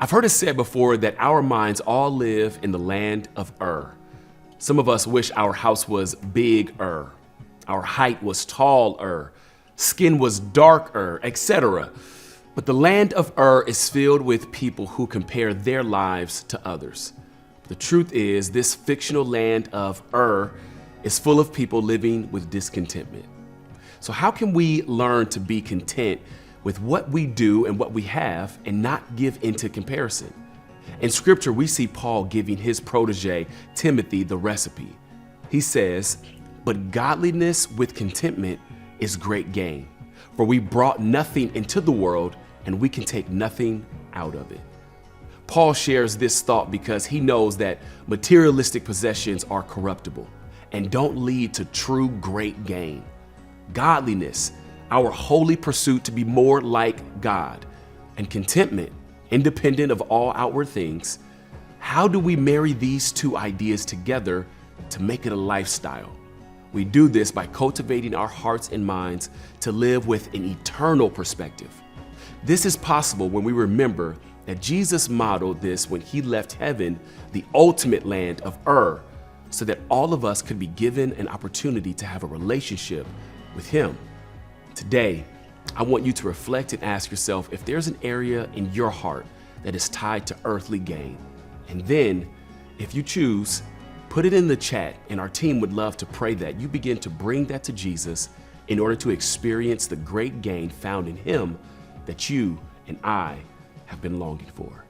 I've heard it said before that our minds all live in the land of Some of us wish our house was big-er, our height was tall-er, skin was darker, etc. But the land of is filled with people who compare their lives to others. The truth is, this fictional land of is full of people living with discontentment. So how can we learn to be content with what we do and what we have and not give into comparison? In scripture, we see Paul giving his protege, Timothy, the recipe. He says, "But godliness with contentment is great gain, for we brought nothing into the world and we can take nothing out of it." Paul shares this thought because he knows that materialistic possessions are corruptible and don't lead to true great gain. Godliness, our holy pursuit to be more like God, and contentment, independent of all outward things. How do we marry these two ideas together to make it a lifestyle? We do this by cultivating our hearts and minds to live with an eternal perspective. This is possible when we remember that Jesus modeled this when he left heaven, the ultimate land of so that all of us could be given an opportunity to have a relationship with him. Today, I want you to reflect and ask yourself if there's an area in your heart that is tied to earthly gain. And then, if you choose, put it in the chat, and our team would love to pray that you begin to bring that to Jesus in order to experience the great gain found in him that you and I have been longing for.